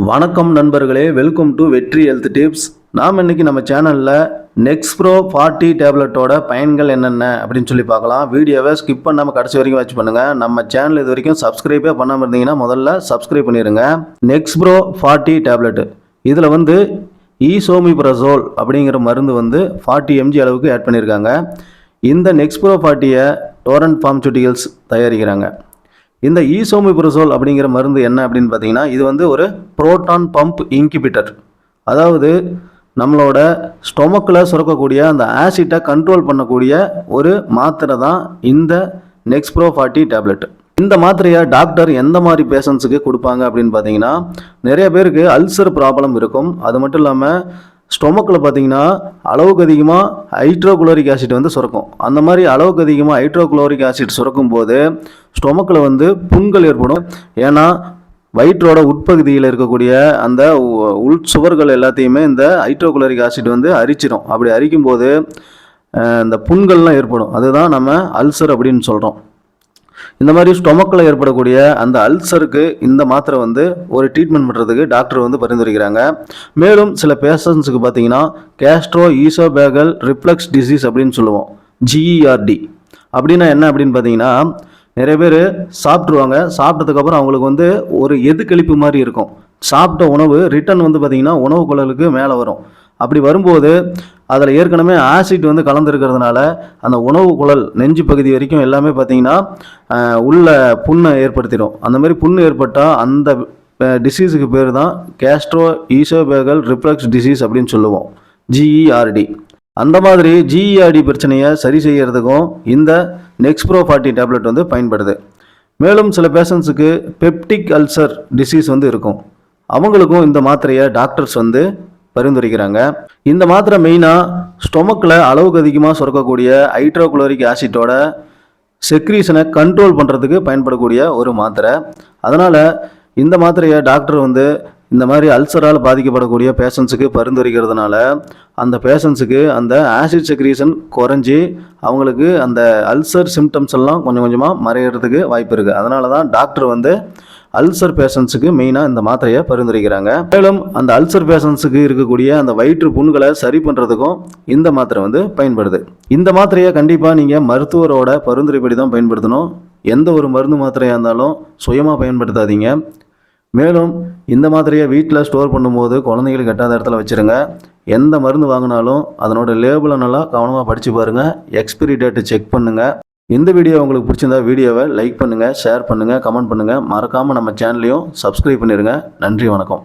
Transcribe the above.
வணக்கம் நண்பர்களே, welcome to வெற்றி ஹெல்த் டிப்ஸ். நாம் இன்றைக்கி நம்ம சேனலில் நெக்ஸ்ப்ரோ 40 டேப்லெட்டோட பயன்கள் என்னென்ன அப்படின்னு சொல்லி பார்க்கலாம். வீடியோவை ஸ்கிப் பண்ணாமல் கடைசி வரைக்கும் வாட்ச் பண்ணுங்கள். நம்ம சேனல் இது வரைக்கும் சப்ஸ்கிரைபே பண்ணாமல் இருந்தீங்கன்னா முதல்ல சப்ஸ்கிரைப் பண்ணிடுங்க. நெக்ஸ்ப்ரோ 40 டேப்லெட் இதில் ஈசோமிப்ரசோல் அப்படிங்கிற மருந்து 40 mg அளவுக்கு ஆட் பண்ணியிருக்காங்க. இந்த நெக்ஸ்ப்ரோ 40 டோரண்ட் ஃபார்மசூட்டிகல்ஸ் தயாரிக்கிறாங்க. இந்த ஈசோமிப்ரசோல் அப்படிங்கிற மருந்து என்ன அப்படின்னு பார்த்தீங்கன்னா, இது ஒரு புரோட்டான் பம்ப் இன்கிபிட்டர். அதாவது நம்மளோட ஸ்டொமக்கில் சுரக்கக்கூடிய அந்த ஆசிட்டை கண்ட்ரோல் பண்ணக்கூடிய ஒரு மாத்திரை தான் இந்த நெக்ஸ்ப்ரோ 40 டேப்லெட். இந்த மாத்திரையை டாக்டர் எந்த மாதிரி பேஷண்ட்ஸுக்கு கொடுப்பாங்க அப்படின்னு பார்த்தீங்கன்னா, நிறைய பேருக்கு அல்சர் ப்ராப்ளம் இருக்கும். அது மட்டும் இல்லாமல் ஸ்டொமக்கில் பார்த்தீங்கன்னா அளவுக்கு அதிகமாக ஹைட்ரோகுளோரிக் ஆசிட் சுரக்கும். அந்த மாதிரி அளவுக்கு அதிகமாக ஹைட்ரோகுளோரிக் ஆசிட் சுரக்கும் போது ஸ்டொமக்கில் புண்கள் ஏற்படும். ஏன்னா வயிற்றோட உட்பகுதியில் இருக்கக்கூடிய அந்த உள் சுவர்கள் எல்லாத்தையுமே இந்த ஹைட்ரோகுளோரிக் ஆசிட் அரிச்சிடும். அப்படி அரிக்கும் போது இந்த புண்கள்லாம் ஏற்படும். அதுதான் நம்ம அல்சர் அப்படின்னு சொல்கிறோம். இந்த மாதிரி ஸ்டொமக்கில் ஏற்படக்கூடிய அந்த அல்சருக்கு இந்த மாத்திரை ஒரு ட்ரீட்மெண்ட் பண்ணுறதுக்கு டாக்டர் பரிந்துரைக்கிறாங்க. மேலும் சில பேஷண்ட்ஸுக்கு பார்த்தீங்கன்னா கேஸ்ட்ரோ ஈசோபேகல் ரிஃப்ளக்ஸ் டிசீஸ் அப்படின்னு சொல்லுவோம், GERD. அப்படின்னா என்ன அப்படின்னு பார்த்தீங்கன்னா, நிறைய பேர் சாப்பிட்ருவாங்க. சாப்பிட்டதுக்கப்புறம் அவங்களுக்கு ஒரு எதுக்களிப்பு மாதிரி இருக்கும். சாப்பிட்ட உணவு ரிட்டன் பார்த்தீங்கன்னா உணவு குழலுக்கு மேலே வரும். அப்படி வரும்போது அதில் ஏற்கனவே ஆசிட் கலந்துருக்கிறதுனால அந்த உணவு குழல் நெஞ்சு பகுதி வரைக்கும் எல்லாமே பார்த்தீங்கன்னா உள்ள புண்ணை ஏற்படுத்திடும். அந்த மாதிரி புண்ணு ஏற்பட்டால் அந்த டிசீஸுக்கு பேர் தான் கேஸ்ட்ரோ ஈசோபேகல் ரிஃப்ளக்ஸ் டிசீஸ் அப்படின்னு சொல்லுவோம், GERD. அந்த மாதிரி GERD பிரச்சனையை சரி செய்கிறதுக்கும் இந்த நெக்ஸ்ப்ரோ 40 டேப்லெட் பயன்படுது. மேலும் சில பேஷண்ட்ஸுக்கு பெப்டிக் அல்சர் டிசீஸ் இருக்கும். அவங்களுக்கும் இந்த மாத்திரையை டாக்டர்ஸ் பரிந்துரைக்கிறாங்க. இந்த மாத்திரை மெயினாக ஸ்டொமக்கில் அளவுக்கு அதிகமாக சுரக்கக்கூடிய ஹைட்ரோகுளோரிக் ஆசிட்டோட செக்ரீஷனை கண்ட்ரோல் பண்ணுறதுக்கு பயன்படக்கூடிய ஒரு மாத்திரை. அதனால் இந்த மாத்திரையை டாக்டர் இந்த மாதிரி அல்சரால் பாதிக்கப்படக்கூடிய பேஷண்ட்ஸுக்கு பரிந்துரைக்கிறதுனால அந்த பேஷண்ட்ஸுக்கு அந்த ஆசிட் செக்ரீஷன் குறைஞ்சி அவங்களுக்கு அந்த அல்சர் சிம்டம்ஸ் எல்லாம் கொஞ்சம் கொஞ்சமாக மறைகிறதுக்கு வாய்ப்பு இருக்குது. அதனால தான் டாக்டர் அல்சர் பேஷண்ட்ஸுக்கு மெயினாக இந்த மாத்திரையை பரிந்துரைக்கிறாங்க. மேலும் அந்த அல்சர் பேஷண்ட்ஸுக்கு இருக்கக்கூடிய அந்த வயிற்று புண்களை சரி பண்ணுறதுக்கும் இந்த மாத்திரை பயன்படுது. இந்த மாத்திரையை கண்டிப்பாக நீங்கள் மருத்துவரோட பரிந்துரைப்படி தான் பயன்படுத்தணும். எந்த ஒரு மருந்து மாத்திரையாக இருந்தாலும் சுயமாக பயன்படுத்தாதீங்க. மேலும் இந்த மாத்திரையை வீட்டில் ஸ்டோர் பண்ணும்போது குழந்தைங்களுக்கு கட்டாத இடத்துல வச்சுருங்க. எந்த மருந்து வாங்கினாலும் அதனோட லேபிளை நல்லா கவனமாக படித்து பாருங்கள். எக்ஸ்பிரி டேட்டு செக் பண்ணுங்கள். இந்த வீடியோ உங்களுக்கு பிடிச்சிருந்தா வீடியோவை லைக் பண்ணுங்கள், ஷேர் பண்ணுங்கள், கமெண்ட் பண்ணுங்கள். மறக்காமல் நம்ம சேனலையும் சப்ஸ்கிரைப் பண்ணிடுங்க. நன்றி, வணக்கம்.